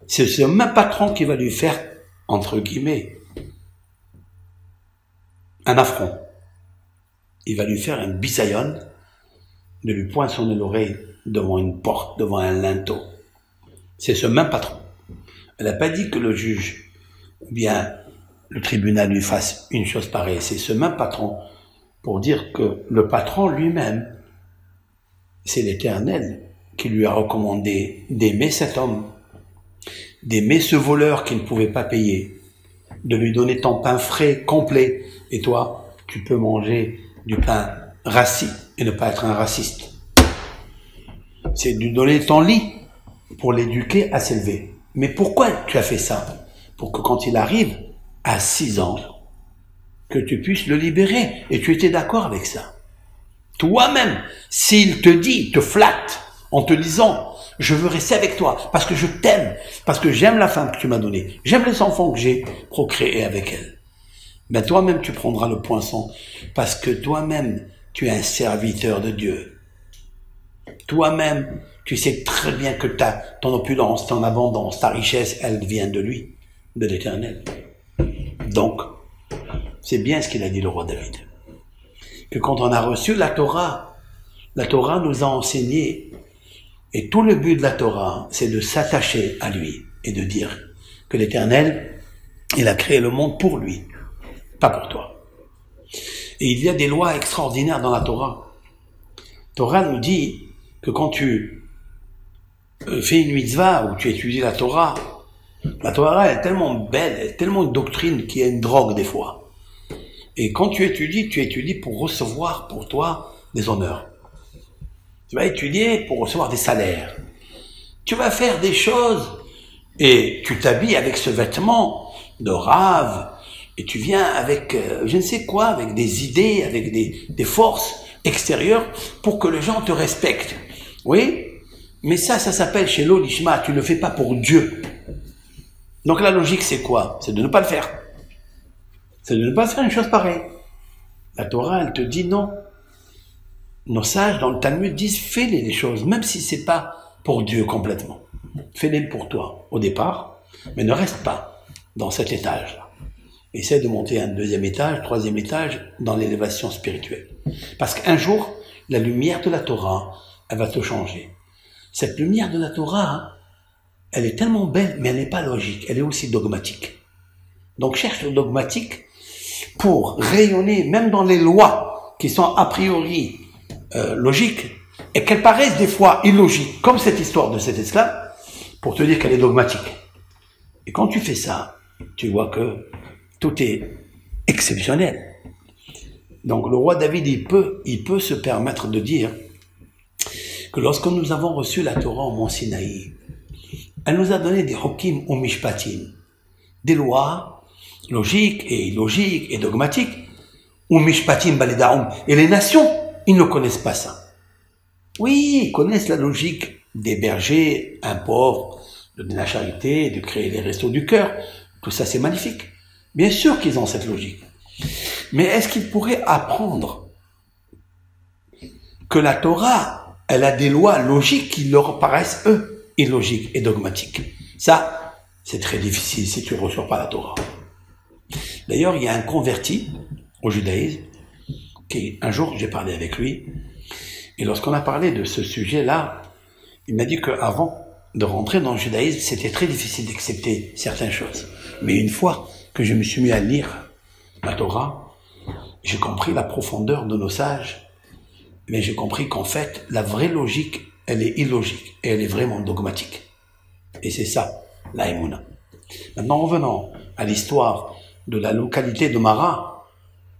c'est ce même patron qui va lui faire, entre guillemets, un affront. Il va lui faire un bisayon, de lui poinçonner l'oreille devant une porte, devant un linteau. C'est ce même patron. Elle n'a pas dit que le juge, ou bien le tribunal lui fasse une chose pareille. C'est ce même patron pour dire que le patron lui-même, c'est l'Éternel qui lui a recommandé d'aimer cet homme, d'aimer ce voleur qui ne pouvait pas payer, de lui donner ton pain frais, complet. Et toi, tu peux manger du pain rassis et ne pas être un raciste. C'est de lui donner ton lit pour l'éduquer à s'élever. Mais pourquoi tu as fait ça? Pour que quand il arrive à 6 ans, que tu puisses le libérer. Et tu étais d'accord avec ça. Toi-même, s'il te dit, te flatte, en te disant, je veux rester avec toi, parce que je t'aime, parce que j'aime la femme que tu m'as donnée, j'aime les enfants que j'ai procréés avec elle, ben toi-même tu prendras le poinçon, parce que toi-même, tu es un serviteur de Dieu. Toi-même, tu sais très bien que ton opulence, ton abondance, ta richesse, elle vient de lui, de l'Éternel. Donc, c'est bien ce qu'il a dit le roi David. Que quand on a reçu la Torah nous a enseigné, et tout le but de la Torah, c'est de s'attacher à lui et de dire que l'Éternel, il a créé le monde pour lui, pas pour toi. Et il y a des lois extraordinaires dans la Torah. Torah nous dit que quand tu fais une mitzvah ou tu étudies la Torah elle est tellement belle, elle est tellement une doctrine qui est une drogue des fois. Et quand tu étudies pour recevoir pour toi des honneurs. Tu vas étudier pour recevoir des salaires. Tu vas faire des choses et tu t'habilles avec ce vêtement de rave et tu viens avec je ne sais quoi, avec des idées, avec des forces extérieures pour que les gens te respectent. Oui, mais ça s'appelle chez l'Olishma, tu ne le fais pas pour Dieu. Donc la logique c'est quoi? C'est de ne pas le faire. C'est de ne pas faire une chose pareille. La Torah, elle te dit non. Nos sages dans le Talmud disent fais-les les choses, même si c'est pas pour Dieu complètement. Fais-les pour toi au départ, mais ne reste pas dans cet étage-là. Essaie de monter un 2e étage, 3e étage dans l'élévation spirituelle. Parce qu'un jour, la lumière de la Torah, elle va te changer. Cette lumière de la Torah, elle est tellement belle, mais elle n'est pas logique, elle est aussi dogmatique. Donc cherche le dogmatique pour rayonner même dans les lois qui sont a priori logiques et qu'elles paraissent des fois illogiques, comme cette histoire de cet esclave, pour te dire qu'elle est dogmatique. Et quand tu fais ça, tu vois que tout est exceptionnel. Donc le roi David, il peut se permettre de dire que lorsque nous avons reçu la Torah au mont Sinaï, elle nous a donné des hokim ou mishpatim, des lois logiques et illogiques et dogmatiques, ou mishpatim balidaum. Et les nations, ils ne connaissent pas ça. Oui, ils connaissent la logique d'héberger un pauvre, de donner la charité, de créer les restos du cœur. Tout ça, c'est magnifique. Bien sûr qu'ils ont cette logique. Mais est-ce qu'ils pourraient apprendre que la Torah, elle a des lois logiques qui leur paraissent, eux, illogiques et dogmatiques? Ça, c'est très difficile si tu ne reçois pas la Torah. D'ailleurs, il y a un converti au judaïsme, qui un jour j'ai parlé avec lui, et lorsqu'on a parlé de ce sujet-là, il m'a dit qu'avant de rentrer dans le judaïsme, c'était très difficile d'accepter certaines choses. Mais une fois que je me suis mis à lire la Torah, j'ai compris la profondeur de nos sages, mais j'ai compris qu'en fait, la vraie logique, elle est illogique, et elle est vraiment dogmatique. Et c'est ça, la Emouna. Maintenant, revenons à l'histoire de la localité de Mara,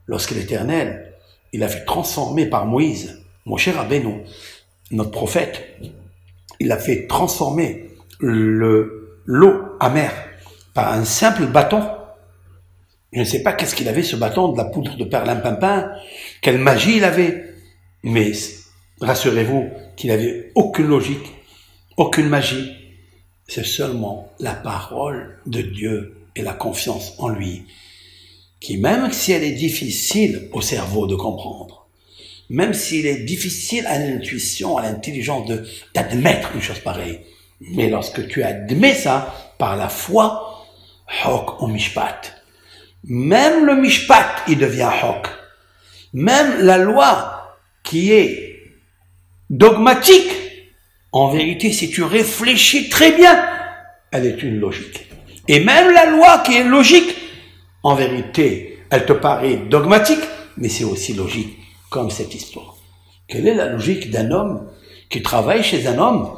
lorsque l'Éternel, il a fait transformer par Moïse, Moshe Rabbeinu, notre prophète, il a fait transformer l'eau amère par un simple bâton. Je ne sais pas qu'est-ce qu'il avait, ce bâton, de la poudre de perlimpinpin, quelle magie il avait. Mais rassurez-vous qu'il n'avait aucune logique, aucune magie. C'est seulement la parole de Dieu et la confiance en lui, qui même si elle est difficile au cerveau de comprendre, même s'il est difficile à l'intuition, à l'intelligence d'admettre une chose pareille, mais lorsque tu admets ça par la foi, hok au mishpat. Même le mishpat, il devient hok. Même la loi qui est dogmatique, en vérité, si tu réfléchis très bien, elle est une logique. Et même la loi qui est logique, en vérité, elle te paraît dogmatique, mais c'est aussi logique, comme cette histoire. Quelle est la logique d'un homme qui travaille chez un homme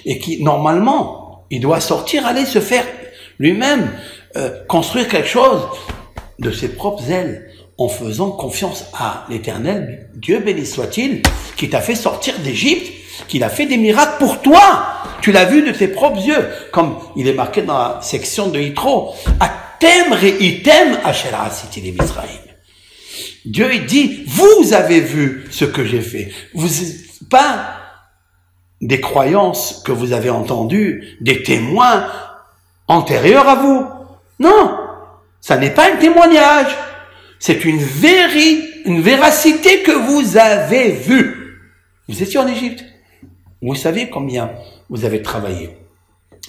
et qui, normalement, il doit sortir, aller se faire lui-même, construire quelque chose de ses propres ailes, en faisant confiance à l'Éternel, Dieu béni soit-il, qui t'a fait sortir d'Égypte, qu'il a fait des miracles pour toi. Tu l'as vu de tes propres yeux, comme il est marqué dans la section de Yitro. Atem reitem asher asiti leMisraïm. Dieu il dit, vous avez vu ce que j'ai fait. Vous pas des croyances que vous avez entendues, des témoins antérieurs à vous. Non, ça n'est pas un témoignage. C'est une véracité que vous avez vue. Vous étiez en Égypte. Vous saviez combien vous avez travaillé.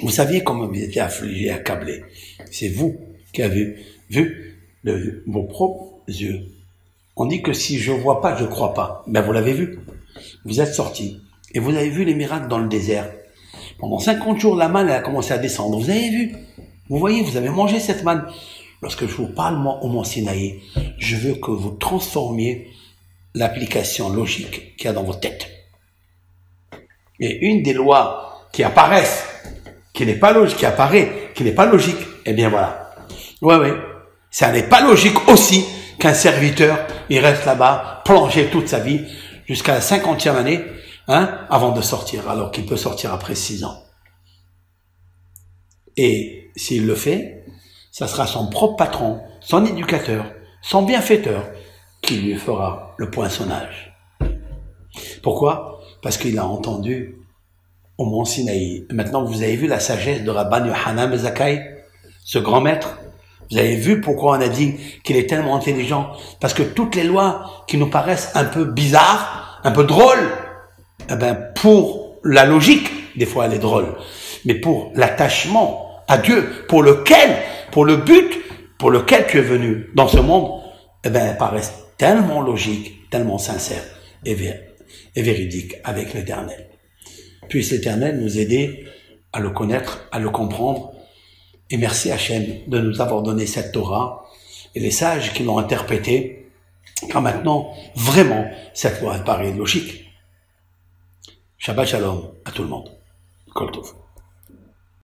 Vous saviez comment vous étiez affligé, accablé. C'est vous qui avez vu vos propres yeux. On dit que si je vois pas, je crois pas. Ben vous l'avez vu. Vous êtes sortis et vous avez vu les miracles dans le désert. Pendant 50 jours, la manne elle a commencé à descendre. Vous avez vu. Vous voyez, vous avez mangé cette manne. Lorsque je vous parle, moi, au Mont Sinaï, je veux que vous transformiez l'application logique qu'il y a dans votre tête. Et une des lois qui apparaissent, qui n'est pas logique, qui apparaît, qui n'est pas logique, eh bien voilà. Ouais. Ça n'est pas logique aussi qu'un serviteur, il reste là-bas, plongé toute sa vie, jusqu'à la 50e année, avant de sortir, alors qu'il peut sortir après 6 ans. Et s'il le fait, ça sera son propre patron, son éducateur, son bienfaiteur, qui lui fera le poinçonnage. Pourquoi? Parce qu'il a entendu au Mont Sinaï. Maintenant, vous avez vu la sagesse de Rabban Yohanan ben Zakkai, ce grand maître. Vous avez vu pourquoi on a dit qu'il est tellement intelligent? Parce que toutes les lois qui nous paraissent un peu bizarres, un peu drôles, eh ben, pour la logique, des fois elle est drôle, mais pour l'attachement à Dieu, pour le but pour lequel tu es venu dans ce monde, eh ben, elles paraissent tellement logiques, tellement sincères et véridiques avec l'Éternel. Puisse l'Éternel nous aider à le connaître, à le comprendre. Et merci Hachem de nous avoir donné cette Torah et les sages qui l'ont interprétée, car maintenant, vraiment, cette loi paraît logique. Shabbat Shalom à tout le monde. Kol Tov.